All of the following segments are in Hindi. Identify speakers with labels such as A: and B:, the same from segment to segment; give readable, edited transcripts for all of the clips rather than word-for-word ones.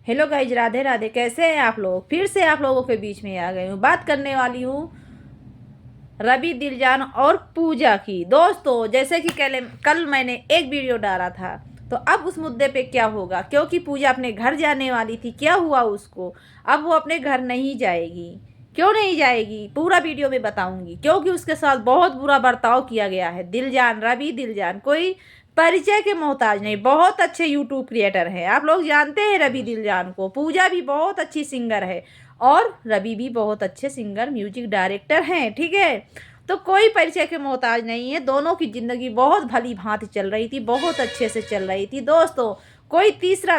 A: Hello guys, Radhe Radhe. कैसे हैं आप लोग? फिर से आप लोगों के बीच में आ गई हूँ। बात करने वाली हूँ रवि दिलजान और पूजा की। दोस्तों, जैसे कि कल मैंने एक वीडियो डाला था, तो अब उस मुद्दे पे क्या होगा, क्योंकि पूजा अपने घर जाने वाली थी। क्या हुआ उसको? अब वो अपने घर नहीं जाएगी। क्यों नहीं जाएगी? पूरा वीडियो में बताऊंगी। क्योंकि उसके साथ बहुत बुरा बर्ताव किया गया है। दिलजान, रवि दिलजान कोई परिचय के मोहताज नहीं, बहुत अच्छे यूट्यूब क्रिएटर हैं। आप लोग जानते हैं रवि दिलजान को। पूजा भी बहुत अच्छी सिंगर है और रवि भी बहुत अच्छे सिंगर, म्यूजिक डायरेक्टर हैं। ठीक है, तो कोई परिचय के मोहताज नहीं है। दोनों की ज़िंदगी बहुत भली भांति चल रही थी, बहुत अच्छे से चल रही थी। दोस्तों, कोई तीसरा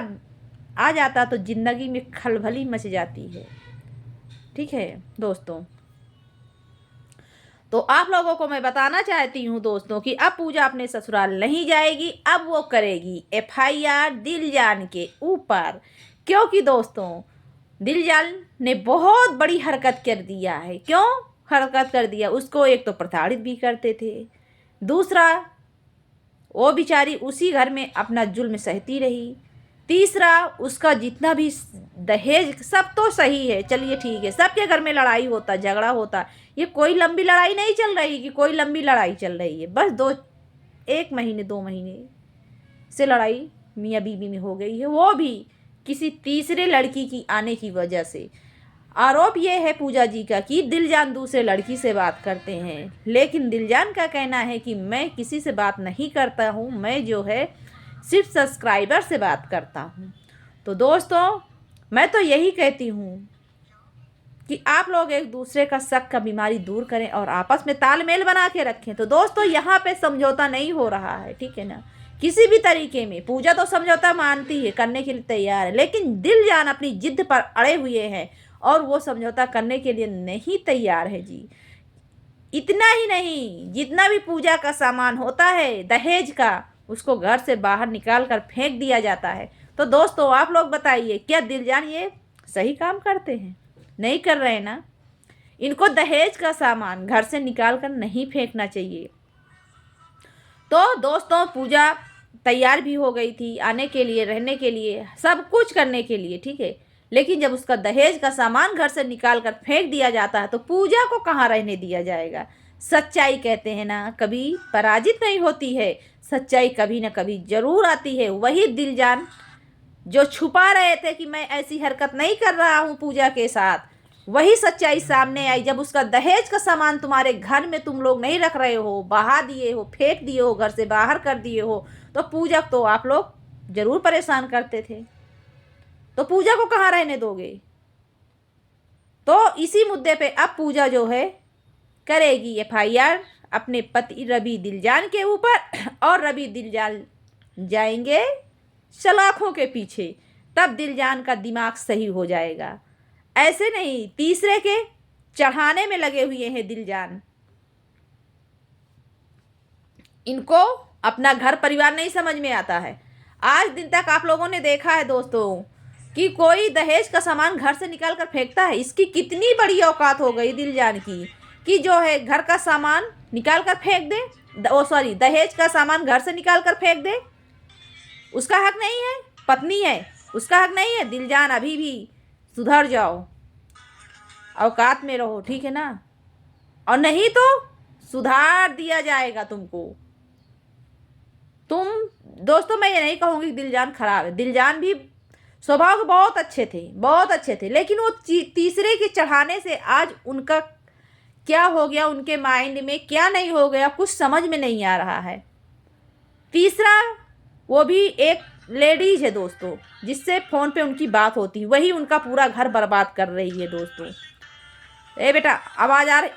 A: आ जाता तो ज़िंदगी में खलबली मच जाती है। ठीक है दोस्तों, तो आप लोगों को मैं बताना चाहती हूँ दोस्तों कि अब पूजा अपने ससुराल नहीं जाएगी। अब वो करेगी FIR दिलजान के ऊपर। क्योंकि दोस्तों, दिलजान ने बहुत बड़ी हरकत कर दिया है। क्यों हरकत कर दिया? उसको एक तो प्रताड़ित भी करते थे, दूसरा वो बेचारी उसी घर में अपना जुल्म सहती रही, तीसरा उसका जितना भी दहेज, सब तो सही है, चलिए ठीक है, सबके घर में लड़ाई होता, झगड़ा होता। ये कोई लंबी लड़ाई नहीं चल रही कि कोई लंबी लड़ाई चल रही है। बस 1 महीने 2 महीने से लड़ाई मियाँ बीवी में हो गई है, वो भी किसी तीसरे लड़की की आने की वजह से। आरोप ये है पूजा जी का कि दिलजान दूसरे लड़की से बात करते हैं, लेकिन दिलजान का कहना है कि मैं किसी से बात नहीं करता हूँ, मैं जो है सिर्फ सब्सक्राइबर से बात करता हूँ। तो दोस्तों, मैं तो यही कहती हूँ कि आप लोग एक दूसरे का शक का बीमारी दूर करें और आपस में तालमेल बना के रखें। तो दोस्तों, यहाँ पे समझौता नहीं हो रहा है, ठीक है ना, किसी भी तरीके में। पूजा तो समझौता मानती है, करने के लिए तैयार है, लेकिन दिलजान अपनी जिद पर अड़े हुए हैं और वो समझौता करने के लिए नहीं तैयार है जी। इतना ही नहीं, जितना भी पूजा का सामान होता है दहेज का, उसको घर से बाहर निकाल कर फेंक दिया जाता है। तो दोस्तों, आप लोग बताइए, क्या दिलजान ये सही काम करते हैं? नहीं कर रहे ना। इनको दहेज का सामान घर से निकाल कर नहीं फेंकना चाहिए। तो दोस्तों, पूजा तैयार भी हो गई थी आने के लिए, रहने के लिए, सब कुछ करने के लिए, ठीक है, लेकिन जब उसका दहेज का सामान घर से निकाल कर फेंक दिया जाता है तो पूजा को कहाँ रहने दिया जाएगा। सच्चाई कहते हैं ना, कभी पराजित नहीं होती है, सच्चाई कभी ना कभी जरूर आती है। वही दिलजान जो छुपा रहे थे कि मैं ऐसी हरकत नहीं कर रहा हूँ पूजा के साथ, वही सच्चाई सामने आई जब उसका दहेज का सामान तुम्हारे घर में तुम लोग नहीं रख रहे हो, बहा दिए हो, फेंक दिए हो, घर से बाहर कर दिए हो। तो पूजा तो आप लोग जरूर परेशान करते थे, तो पूजा को कहाँ रहने दोगे? तो इसी मुद्दे पे अब पूजा जो है करेगी FIR अपने पति रवि दिलजान के ऊपर और रवि दिलजान जाएंगे सलाखों के पीछे। तब दिलजान का दिमाग सही हो जाएगा। ऐसे नहीं, तीसरे के चढ़ाने में लगे हुए हैं दिलजान। इनको अपना घर परिवार नहीं समझ में आता है। आज दिन तक आप लोगों ने देखा है दोस्तों कि कोई दहेज का सामान घर से निकाल कर फेंकता है? इसकी कितनी बड़ी औकात हो गई दिलजान की कि जो है घर का सामान निकाल कर फेंक दे। सॉरी, दहेज का सामान घर से निकाल कर फेंक दे। उसका हक नहीं है? पत्नी है, उसका हक नहीं है? दिलजान, अभी भी सुधर जाओ, औकात में रहो, ठीक है ना, और नहीं तो सुधार दिया जाएगा तुमको। तुम दोस्तों, मैं ये नहीं कहूँगी दिलजान खराब है, दिलजान भी स्वभाव के बहुत अच्छे थे, बहुत अच्छे थे, लेकिन वो तीसरे के चढ़ाने से आज उनका क्या हो गया, उनके माइंड में क्या नहीं हो गया, कुछ समझ में नहीं आ रहा है। तीसरा, वो भी एक लेडीज है दोस्तों, जिससे फ़ोन पे उनकी बात होती है, वही उनका पूरा घर बर्बाद कर रही है दोस्तों। ए बेटा, आवाज़ आ रही?